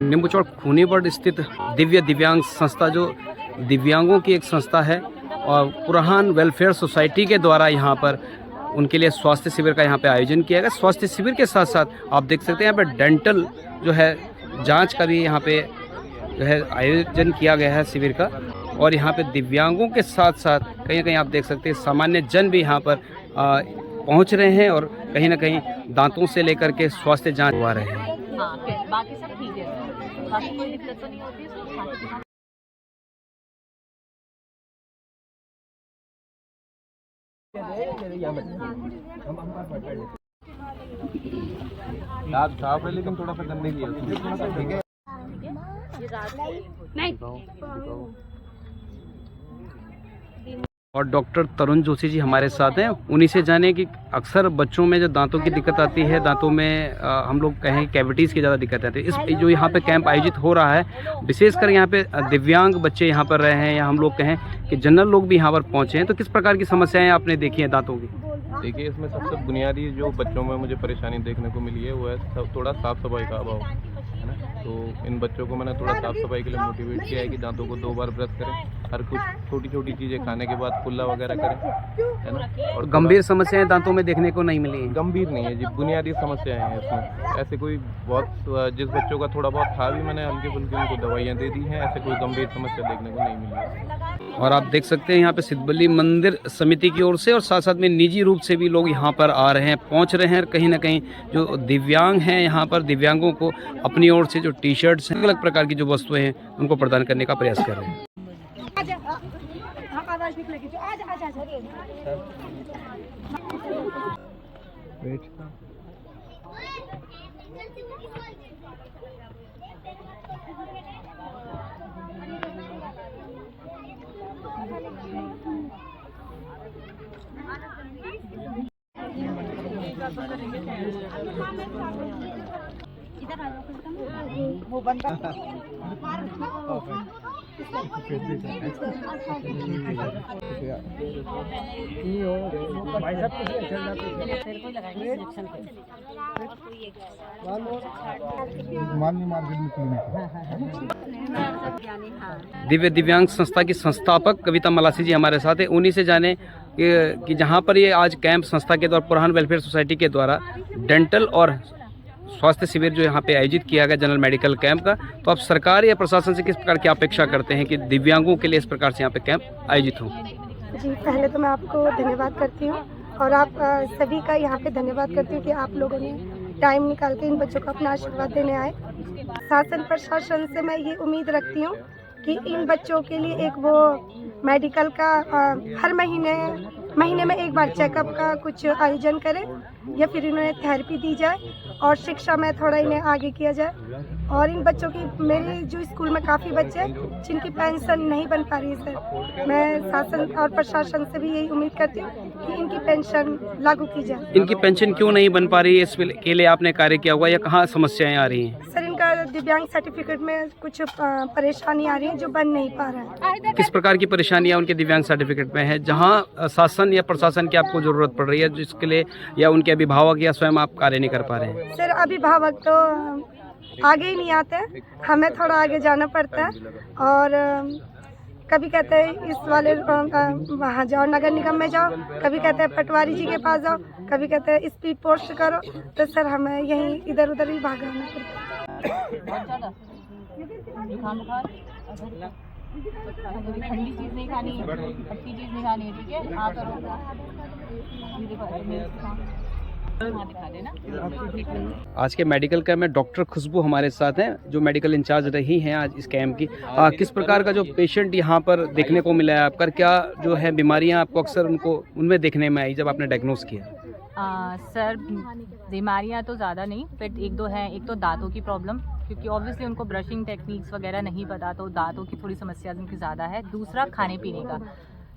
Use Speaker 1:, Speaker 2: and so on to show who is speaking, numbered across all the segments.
Speaker 1: नींबू चौक खूनीपड़ स्थित दिव्यांग संस्था, जो दिव्यांगों की एक संस्था है, और पुरहान वेलफेयर सोसाइटी के द्वारा यहाँ पर उनके लिए स्वास्थ्य शिविर का यहाँ पे आयोजन किया गया। स्वास्थ्य शिविर के साथ साथ आप देख सकते हैं यहाँ पे डेंटल जो है जांच का भी यहाँ पे जो है आयोजन किया गया है शिविर का। और यहाँ पे दिव्यांगों के साथ साथ कहीं ना कहीं आप देख सकते हैं सामान्य जन भी यहाँ पर पहुँच रहे हैं और कहीं ना कहीं दांतों से लेकर के स्वास्थ्य जांच करवा रहे हैं।
Speaker 2: बाकी सब ठीक है, बाकी कोई दिक्कत तो नहीं होती है।
Speaker 3: साफ है लेकिन थोड़ा सा गंदगी है।
Speaker 1: और डॉक्टर तरुण जोशी जी हमारे साथ हैं, उन्हीं से जाने कि अक्सर बच्चों में जो दांतों की दिक्कत आती है, दांतों में हम लोग कहें कैविटीज़ की ज़्यादा दिक्कत आती है, इस जो यहाँ पे कैंप आयोजित हो रहा है, विशेषकर यहाँ पे दिव्यांग बच्चे यहाँ पर रहे हैं या हम लोग कहें कि जनरल लोग भी यहाँ पर पहुँचे हैं, तो किस प्रकार की समस्याएँ आपने देखी हैं दांतों की?
Speaker 3: देखिए, इसमें सबसे बुनियादी जो बच्चों में मुझे परेशानी देखने को मिली है वो है थोड़ा साफ़ सफाई का अभाव, है ना। तो इन बच्चों को मैंने थोड़ा साफ़ सफाई के लिए मोटिवेट किया है कि दांतों को 2 बार ब्रश करें, हर कुछ छोटी छोटी चीज़ें खाने के बाद कुल्ला वगैरह करें, है ना। और
Speaker 1: गंभीर समस्याएं दांतों में देखने को नहीं मिली?
Speaker 3: गंभीर नहीं है जी, बुनियादी समस्याएं हैं इसमें। ऐसे कोई बहुत जिस बच्चों का थोड़ा बहुत था भी मैंने हल्की फुल्की उनको दवाइयाँ दे दी हैं, ऐसे कोई गंभीर समस्या देखने को नहीं मिली।
Speaker 1: और आप देख सकते हैं यहाँ पे सिद्धबली मंदिर समिति की ओर से और साथ साथ में निजी रूप से भी लोग यहाँ पर आ रहे हैं, पहुँच रहे हैं। कहीं ना कहीं जो दिव्यांग हैं यहाँ पर दिव्यांगों को अपनी ओर से जो टी शर्ट्स हैं, अलग प्रकार की जो वस्तुएं हैं उनको प्रदान करने का प्रयास कर रहे हैं।
Speaker 2: वो बंदा
Speaker 1: दिव्यांग संस्था की संस्थापक कविता मलासी जी हमारे साथ है, उन्हीं से जाने कि जहां पर ये आज कैंप संस्था के द्वारा पुरहान वेलफेयर सोसाइटी के द्वारा डेंटल और स्वास्थ्य शिविर जो यहाँ पे आयोजित किया गया जनरल मेडिकल कैंप का, तो आप सरकार या प्रशासन से किस प्रकार की अपेक्षा करते हैं कि दिव्यांगों के लिए इस प्रकार से यहाँ पे कैंप आयोजित हो?
Speaker 4: जी, पहले तो मैं आपको धन्यवाद करती हूँ और आप सभी का यहाँ पे धन्यवाद करती हूँ कि आप लोगों ने टाइम निकाल के इन बच्चों को अपना आशीर्वाद देने आए। शासन प्रशासन से मैं ये उम्मीद रखती हूँ कि इन बच्चों के लिए एक वो मेडिकल का हर महीने में एक बार चेकअप का कुछ आयोजन करें या फिर इन्हें थेरेपी दी जाए और शिक्षा में थोड़ा इन्हें आगे किया जाए। और इन बच्चों की, मेरे जो स्कूल में काफ़ी बच्चे हैं जिनकी पेंशन नहीं बन पा रही है सर, मैं शासन और प्रशासन से भी यही उम्मीद करती हूँ कि इनकी पेंशन लागू की जाए।
Speaker 1: इनकी पेंशन क्यों नहीं बन पा रही है, इसके लिए आपने कार्य किया हुआ या कहाँ समस्याएं आ रही हैं?
Speaker 4: सर, इनका दिव्यांग सर्टिफिकेट में कुछ परेशानी आ रही है जो बन नहीं पा रहा है।
Speaker 1: किस प्रकार की परेशानियां उनके दिव्यांग सर्टिफिकेट में है, जहां शासन या प्रशासन की आपको जरूरत पड़ रही है जिसके लिए, या उनके अभिभावक या स्वयं आप कार्य नहीं कर पा रहे हैं?
Speaker 4: सर, अभिभावक तो आगे ही नहीं आते हैं, हमें थोड़ा आगे जाना पड़ता है। और कभी कहते हैं इस वाले वहाँ जाओ, नगर निगम में जाओ, कभी कहते हैं पटवारी जी के पास जाओ, कभी कहते हैं स्पीड पोस्ट करो। तो सर, हमें यहीं इधर उधर ही भागना पड़ता है।
Speaker 2: ठंडी चीज़ नहीं खानी, खट्टी चीज़ नहीं खानी, ठीक है? हाँ करो।
Speaker 1: आज के मेडिकल कैंप में डॉक्टर खुशबू हमारे साथ हैं, जो मेडिकल इंचार्ज रही हैं आज इस कैंप की। किस प्रकार का जो पेशेंट यहाँ पर देखने को मिला है आपका, क्या जो है बीमारियाँ आपको अक्सर उनमें देखने में आई जब आपने डायग्नोस किया?
Speaker 2: सर, बीमारियाँ तो ज़्यादा नहीं, बट एक दो हैं। एक तो दांतों की प्रॉब्लम, क्योंकि ऑब्वियसली उनको ब्रशिंग टेक्निक्स वगैरह नहीं पता, तो दांतों की थोड़ी समस्या उनकी ज़्यादा है। दूसरा, खाने पीने का।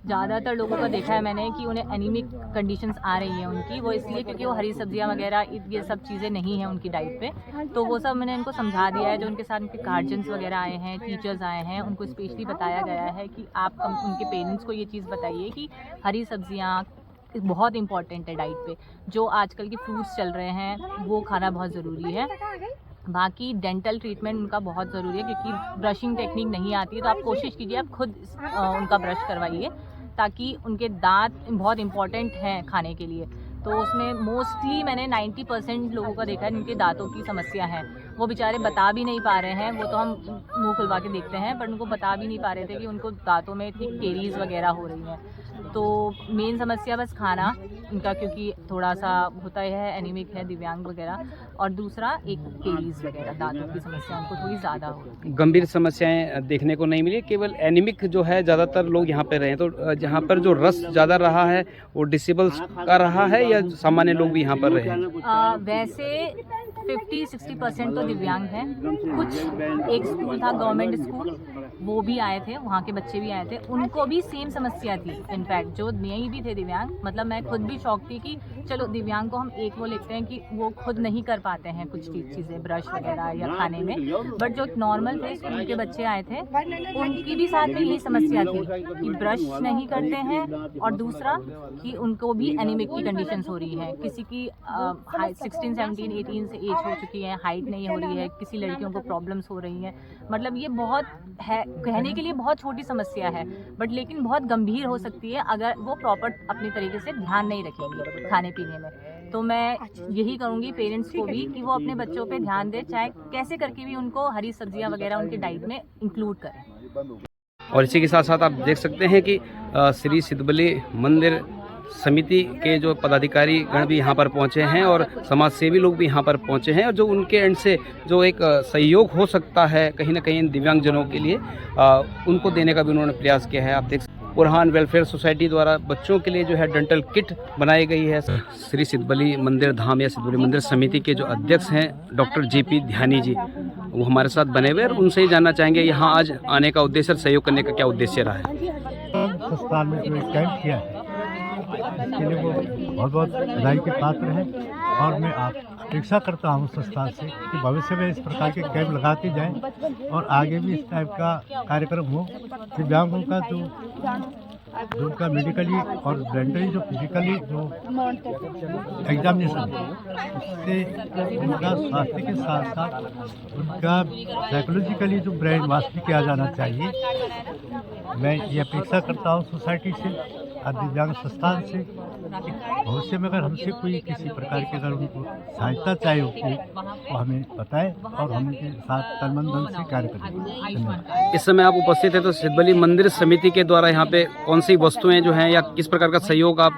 Speaker 2: ज़्यादातर लोगों का देखा है मैंने कि उन्हें एनीमिक कंडीशंस आ रही हैं उनकी, वो इसलिए क्योंकि वो हरी सब्जियां वगैरह ये सब चीज़ें नहीं हैं उनकी डाइट पे। तो वो सब मैंने इनको समझा दिया है। जो उनके साथ उनके गार्जियंस वगैरह आए हैं, टीचर्स आए हैं, उनको स्पेशली बताया गया है कि आप उनके पेरेंट्स को ये चीज़ बताइए कि हरी सब्जियाँ बहुत इंपॉर्टेंट है डाइट पे। जो आजकल के फ्रूट्स चल रहे हैं वो खाना बहुत ज़रूरी है। बाकी डेंटल ट्रीटमेंट उनका बहुत ज़रूरी है, क्योंकि ब्रशिंग टेक्निक नहीं आती है तो आप कोशिश कीजिए आप खुद उनका ब्रश करवाइए, ताकि उनके दांत बहुत इंपॉर्टेंट हैं खाने के लिए। तो उसमें मोस्टली मैंने 90% लोगों का देखा है जिनके दांतों की समस्या है। वो बेचारे बता भी नहीं पा रहे हैं, वो तो हम मुंह खुलवा के देखते हैं, पर उनको बता भी नहीं पा रहे थे कि उनको दांतों में इतनी केरीज वगैरह हो रही हैं। तो मेन समस्या बस खाना उनका, क्योंकि थोड़ा सा होता है, एनीमिक है, दिव्यांग वगैरह, और दूसरा एक केरीज वगैरह दांतों की समस्या उनको थोड़ी ज़्यादा हो।
Speaker 1: गंभीर समस्याएं देखने को नहीं मिली, केवल एनीमिक जो है ज़्यादातर लोग यहाँ पे रहे हैं। तो जहाँ पर जो रस ज़्यादा रहा है वो डिसेबल्स का रहा है या सामान्य लोग भी यहाँ पर रहे हैं?
Speaker 2: वैसे 50-60% तो दिव्यांग हैं। कुछ एक स्कूल था गवर्नमेंट स्कूल, वो भी आए थे, वहाँ के बच्चे भी आए थे, उनको भी सेम समस्या थी। इनफैक्ट जो नहीं भी थे दिव्यांग, मतलब मैं खुद भी शॉक थी कि चलो दिव्यांग को हम एक वो लिखते हैं कि वो खुद नहीं कर पाते हैं कुछ चीज़ें, ब्रश वगैरह या खाने में, बट जो नॉर्मल थे स्कूल के बच्चे आए थे उनकी भी साथ में यही समस्या थी कि ब्रश नहीं करते हैं, और दूसरा कि उनको भी एनीमिक की कंडीशंस हो रही है। किसी की 16, 17, 18 से एज हो चुकी है, हाइट नहीं हो रही है, किसी लड़कियों को प्रॉब्लम्स हो रही हैं। मतलब ये बहुत है, कहने के लिए बहुत छोटी समस्या है, बट लेकिन बहुत गंभीर हो सकती है अगर वो प्रॉपर अपने तरीके से ध्यान नहीं रखेंगे खाने पीने में। तो मैं यही करूँगी पेरेंट्स को भी कि वो अपने बच्चों पे ध्यान दें, चाहे कैसे करके भी उनको हरी सब्जियां वगैरह उनके डाइट में इंक्लूड करें।
Speaker 1: और इसी के साथ साथ आप देख सकते हैं कि श्री सिद्धबली मंदिर समिति के जो पदाधिकारी गण भी यहाँ पर पहुँचे हैं और समाज सेवी लोग भी यहाँ पर पहुँचे हैं, और जो उनके एंड से जो एक सहयोग हो सकता है कहीं ना कहीं दिव्यांगजनों के लिए उनको देने का भी उन्होंने प्रयास किया है। आप देख बुरहान वेलफेयर सोसाइटी द्वारा बच्चों के लिए जो है डेंटल किट बनाई गई है। श्री सिद्धबली मंदिर धाम या सिद्धबली मंदिर समिति के जो अध्यक्ष हैं डॉक्टर JP ध्यानी जी, वो हमारे साथ बने हुए, और उनसे ही जानना चाहेंगे यहाँ आज आने का उद्देश्य, सहयोग करने का क्या उद्देश्य रहा है।
Speaker 5: संस्थान में जो एक कैंप किया है इसके लिए वो बहुत बहुत बधाई के पात्र हैं, और मैं अपेक्षा करता हूँ संस्थान से कि भविष्य में इस प्रकार के कैंप लगाते जाएं और आगे भी इस टाइप का कार्यक्रम हो। दिव्यांगों का जो उनका मेडिकली और डेंटली जो फिजिकली जो एग्जामिनेशन उससे उनका स्वास्थ्य के साथ साथ उनका साइकोलॉजिकली जो ब्रेन वॉश भी किया जाना चाहिए। मैं ये अपेक्षा करता हूँ सोसाइटी से और दिव्यांग संस्थान से कि भविष्य में अगर हमसे कोई किसी प्रकार की अगर उनको सहायता चाहिए होगी तो हमें बताएं और हम उनके साथ तन मन धन से कार्य करेंगे। धन्यवाद।
Speaker 1: इस समय आप उपस्थित हैं तो सिद्धबली मंदिर समिति के द्वारा यहाँ पे कौन सी वस्तुएं जो हैं या किस प्रकार का सहयोग आप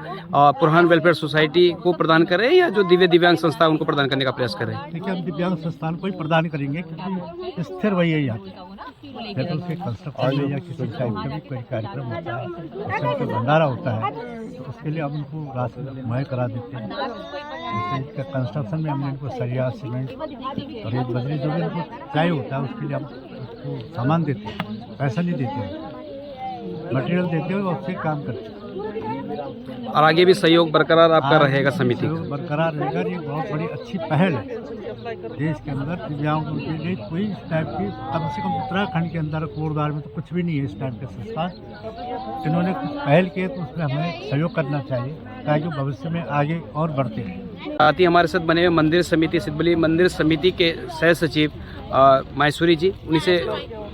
Speaker 1: बुरहान वेलफेयर सोसाइटी को प्रदान करें या जो दिव्यांग संस्था उनको प्रदान करने का प्रयास करें?
Speaker 5: देखिए, हम दिव्यांग संस्थान को ही प्रदान करेंगे क्योंकि स्थिर वही है यहाँ या तो उसके कंस्ट्रक्शन या किसी टाइप का भी कोई कार्यक्रम होता है, उसमें कोई भंडारा होता है तो उसके लिए हम उनको राशन मुहैया करा देते हैं। जैसे इसका कंस्ट्रक्शन में हमने इनको सरिया, सीमेंट और रेत बजरी जो भी उनको चाहिए होता है उसके लिए हम उसको सामान देते हैं, पैसा नहीं देते हैं, मटेरियल देते हुए उससे काम करते हैं।
Speaker 1: और आगे भी सहयोग बरकरार आपका रहेगा समिति का?
Speaker 5: बरकरार रहेगा। ये बहुत बड़ी अच्छी पहल है देश के अंदर दिव्यांगों के लिए। कोई इस टाइप की कम से कम उत्तराखंड के अंदर कोटद्वार में तो कुछ भी नहीं है इस टाइप के संस्थान। इन्होंने कुछ पहल की है तो उसमें हमें सहयोग करना चाहिए ताकि भविष्य में आगे और बढ़ते हैं।
Speaker 1: साथ ही हमारे साथ बने हुए मंदिर समिति सिद्धबली मंदिर समिति के सह सचिव माहेश्वरी जी, उनसे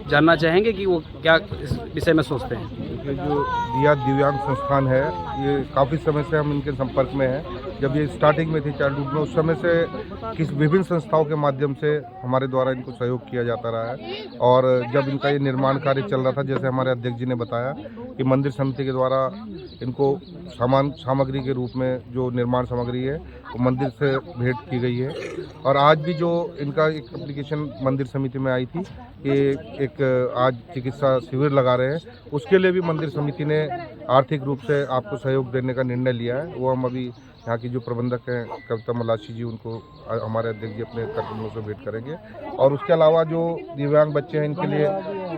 Speaker 1: जानना चाहेंगे कि वो क्या इस विषय में सोचते हैं।
Speaker 6: ये जो दिया दिव्यांग संस्थान है ये काफ़ी समय से हम इनके संपर्क में हैं। जब ये स्टार्टिंग में थी चाइल्डहुड में, उस समय से विभिन्न संस्थाओं के माध्यम से हमारे द्वारा इनको सहयोग किया जाता रहा है। और जब इनका ये निर्माण कार्य चल रहा था, जैसे हमारे अध्यक्ष जी ने बताया कि मंदिर समिति के द्वारा इनको सामग्री के रूप में जो निर्माण सामग्री है वो मंदिर से भेंट की गई है। और आज भी जो इनका एक एप्लीकेशन मंदिर समिति में आई थी कि एक आज चिकित्सा शिविर लगा रहे हैं, उसके लिए भी मंदिर समिति ने आर्थिक रूप से आपको सहयोग देने का निर्णय लिया है। वो हम अभी यहाँ की जो प्रबंधक हैं कविता मलाशी जी, उनको हमारे अध्यक्ष जी अपने कर्तव्यों से भेंट करेंगे। और उसके अलावा जो दिव्यांग बच्चे हैं इनके लिए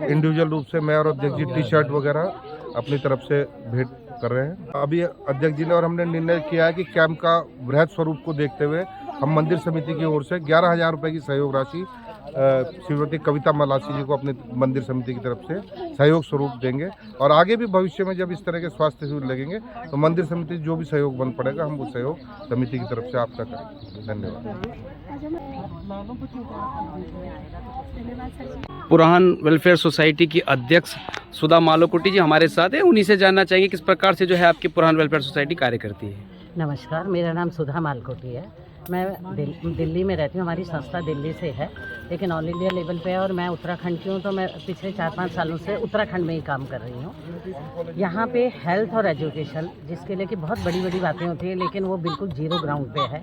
Speaker 6: इंडिविजुअल रूप से मैं और अध्यक्ष जी टी-शर्ट वगैरह अपनी तरफ से भेंट कर रहे हैं। अभी अध्यक्ष जी ने और हमने निर्णय किया है कि कैंप का बृहद स्वरूप को देखते हुए हम मंदिर समिति की ओर से 11,000 रुपये की सहयोग राशि श्रीमती कविता मलासी जी को अपने मंदिर समिति की तरफ से सहयोग स्वरूप देंगे। और आगे भी भविष्य में जब इस तरह के स्वास्थ्य शिविर लगेंगे तो मंदिर समिति जो भी सहयोग बन पड़ेगा हम वो सहयोग समिति की तरफ से आपका करेंगे। धन्यवाद।
Speaker 1: पुरान वेलफेयर सोसाइटी की अध्यक्ष सुधा मालोकुटी जी हमारे साथ है, उन्हीं से जानना चाहिए किस प्रकार से जो है आपकी पुरान वेलफेयर सोसाइटी कार्य करती है।
Speaker 7: नमस्कार, मेरा नाम सुधा मालकोटी है। मैं दिल्ली में रहती हूँ। हमारी संस्था दिल्ली से है लेकिन ऑल इंडिया लेवल पे है और मैं उत्तराखंड की हूँ, तो मैं पिछले 4-5 सालों से उत्तराखंड में ही काम कर रही हूँ। यहाँ पे हेल्थ और एजुकेशन जिसके लिए कि बहुत बड़ी बड़ी बातें होती है लेकिन वो बिल्कुल जीरो ग्राउंड पे है।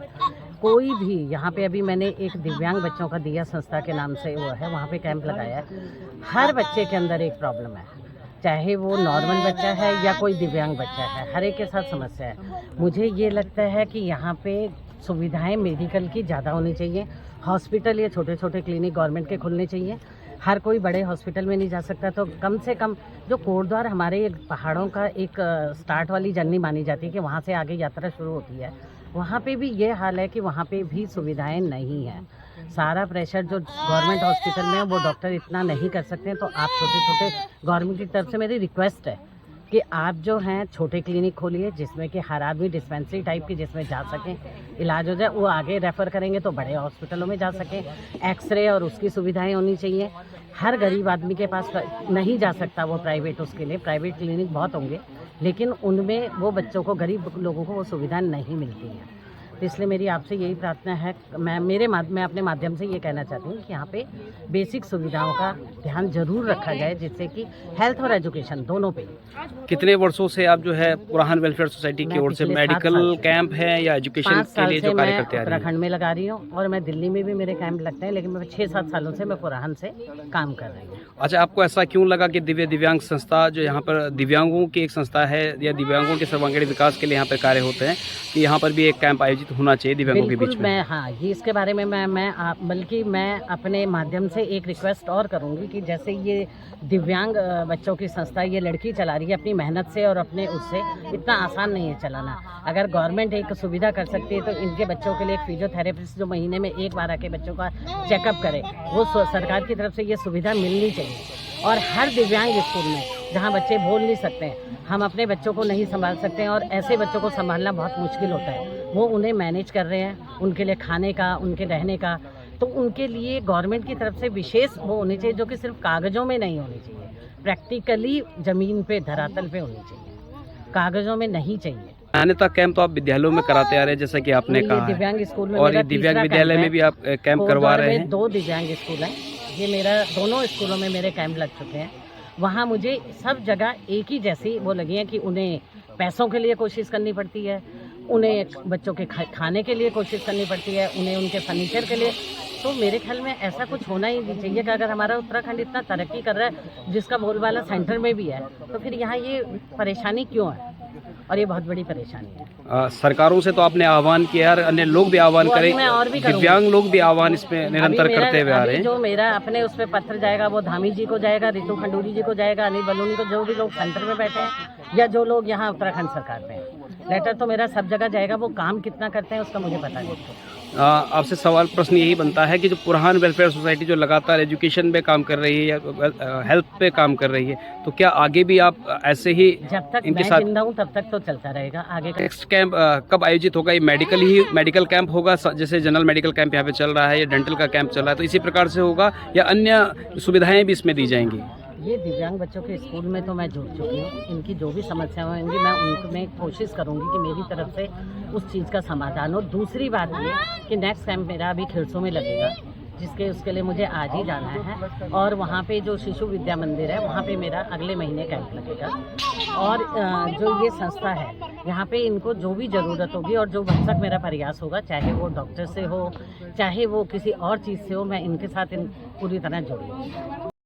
Speaker 7: कोई भी यहाँ पे अभी मैंने एक दिव्यांग बच्चों का दिया संस्था के नाम से वो है, वहाँ पे कैंप लगाया है। हर बच्चे के अंदर एक प्रॉब्लम है, चाहे वो नॉर्मल बच्चा है या कोई दिव्यांग बच्चा है, हर एक के साथ समस्या है। मुझे ये लगता है कि यहाँ पे सुविधाएं मेडिकल की ज़्यादा होनी चाहिए। हॉस्पिटल या छोटे छोटे क्लिनिक गवर्नमेंट के खुलने चाहिए। हर कोई बड़े हॉस्पिटल में नहीं जा सकता, तो कम से कम जो कोटद्वार हमारे एक पहाड़ों का एक स्टार्ट वाली जर्नी मानी जाती है कि वहाँ से आगे यात्रा शुरू होती है, वहाँ पे भी ये हाल है कि वहाँ पे भी सुविधाएं नहीं हैं। सारा प्रेशर जो गवर्नमेंट हॉस्पिटल में है वो डॉक्टर इतना नहीं कर सकते हैं। तो आप छोटे छोटे गवर्नमेंट की तरफ से मेरी रिक्वेस्ट है कि आप जो हैं छोटे क्लिनिक खोलिए जिसमें कि हर आदमी डिस्पेंसरी टाइप की जिसमें जा सकें, इलाज हो जाए। वो आगे रेफ़र करेंगे तो बड़े हॉस्पिटलों में जा सकें। एक्सरे और उसकी सुविधाएं होनी चाहिए। हर गरीब आदमी के पास नहीं जा सकता वो प्राइवेट, उसके लिए प्राइवेट क्लिनिक बहुत होंगे लेकिन उनमें वो बच्चों को, गरीब लोगों को वो सुविधा नहीं मिलती है। तो इसलिए मेरी आपसे यही प्रार्थना है, मैं अपने माध्यम से ये कहना चाहती हूँ कि यहाँ पे बेसिक सुविधाओं का ध्यान जरूर रखा जाए जिससे कि हेल्थ और एजुकेशन दोनों पे।
Speaker 1: कितने वर्षों से आप जो है पुरान वेलफेयर सोसाइटी की ओर से मेडिकल कैंप है या एजुकेशन के लिए जो कार्य करते हैं?
Speaker 7: उत्तराखंड में लगा रही हूँ और मैं दिल्ली में भी मेरे कैंप लगते हैं, लेकिन मैं 6-7 सालों से मैं पुरान से काम कर रही हूँ।
Speaker 1: अच्छा, आपको ऐसा क्यों लगा कि दिव्यांग संस्था जो यहाँ पर दिव्यांगों की एक संस्था है या दिव्यांगों के सर्वांगीण विकास के लिए यहाँ पर कार्य होते हैं कि यहाँ पर भी एक कैंप आयोजित होना चाहिए दिव्यांगों के बीच में?
Speaker 7: मैं ये इसके बारे में बल्कि मैं अपने माध्यम से एक रिक्वेस्ट और करूँगी कि जैसे ये दिव्यांग बच्चों की संस्था ये लड़की चला रही है अपनी मेहनत से और अपने उससे, इतना आसान नहीं है चलाना। अगर गवर्नमेंट एक सुविधा कर सकती है तो इनके बच्चों के लिए एक फिजियोथेरेपिस्ट जो महीने में एक बार आके बच्चों का चेकअप करे, वो सरकार की तरफ से ये सुविधा मिलनी चाहिए। और हर दिव्यांग स्कूल में जहाँ बच्चे बोल नहीं सकते हैं, हम अपने बच्चों को नहीं संभाल सकते हैं और ऐसे बच्चों को संभालना बहुत मुश्किल होता है, वो उन्हें मैनेज कर रहे हैं, उनके लिए खाने का, उनके रहने का, तो उनके लिए गवर्नमेंट की तरफ से विशेष वो होनी चाहिए जो कि सिर्फ कागज़ों में नहीं होनी चाहिए, प्रैक्टिकली ज़मीन पे धरातल पे होनी चाहिए, कागज़ों में नहीं चाहिए।
Speaker 1: अन्यथा कैंप तो आप विद्यालयों में कराते आ रहे हैं जैसा कि आपने कहा,
Speaker 7: दिव्यांग स्कूल में
Speaker 1: और ये दिव्यांग विद्यालय में भी आप कैंप करवा रहे हैं।
Speaker 7: 2 दिव्यांग स्कूल हैं, ये मेरा दोनों स्कूलों में मेरे कैंप लग चुके हैं। वहाँ मुझे सब जगह एक ही जैसी वो लगी है कि उन्हें पैसों के लिए कोशिश करनी पड़ती है, उन्हें बच्चों के खाने के लिए कोशिश करनी पड़ती है, उन्हें उनके फर्नीचर के लिए। तो मेरे ख्याल में ऐसा कुछ होना ही नहीं चाहिए कि अगर हमारा उत्तराखंड इतना तरक्की कर रहा है जिसका बोलबाला सेंटर में भी है, तो फिर यहाँ ये परेशानी क्यों है? और ये बहुत बड़ी परेशानी है।
Speaker 1: सरकारों से तो आपने आह्वान किया और अन्य लोग भी आह्वान करें, दिव्यांग लोग भी आह्वान इसमें निरंतर करते हुए आ रहे हैं।
Speaker 7: जो मेरा अपने उस पर पत्र जाएगा वो धामी जी को जाएगा, रितु खंडूरी जी को जाएगा, अनिल बलूनी को, जो भी लोग सेंटर में बैठे हैं या जो लोग यहाँ उत्तराखंड सरकार में हैं, लेटर तो मेरा सब जगह जाएगा। वो काम कितना करते हैं उसका मुझे पता नहीं।
Speaker 1: आपसे सवाल प्रश्न यही बनता है कि जो पुरान वेलफेयर सोसाइटी जो लगातार एजुकेशन पे काम कर रही है या हेल्थ पे काम कर रही है, तो क्या आगे भी आप ऐसे ही
Speaker 7: जब तक
Speaker 1: इनके
Speaker 7: मैं
Speaker 1: साथ
Speaker 7: जिंदा हूँ तब तक तो चलता रहेगा। आगे का
Speaker 1: नेक्स्ट कैंप कब आयोजित होगा? ये मेडिकल कैंप होगा जैसे जनरल मेडिकल कैंप यहाँ पे चल रहा है या डेंटल का कैंप चल रहा है, तो इसी प्रकार से होगा या अन्य सुविधाएं भी इसमें दी जाएंगी?
Speaker 7: ये दिव्यांग बच्चों के स्कूल में तो मैं जुड़ चुकी हूँ, इनकी जो भी समस्याएं होंगी मैं उनमें कोशिश करूँगी कि मेरी तरफ से उस चीज़ का समाधान हो। दूसरी बात ये कि नेक्स्ट कैंप मेरा अभी खिरसों में लगेगा, उसके लिए मुझे आज ही जाना है, और वहाँ पे जो शिशु विद्या मंदिर है वहाँ पे मेरा अगले महीने कैंप लगेगा। और जो ये संस्था है यहाँ पे इनको जो भी ज़रूरत होगी और जो भरसक मेरा प्रयास होगा, चाहे वो डॉक्टर से हो चाहे वो किसी और चीज़ से हो, मैं इनके साथ पूरी तरह जुड़ी हूँ।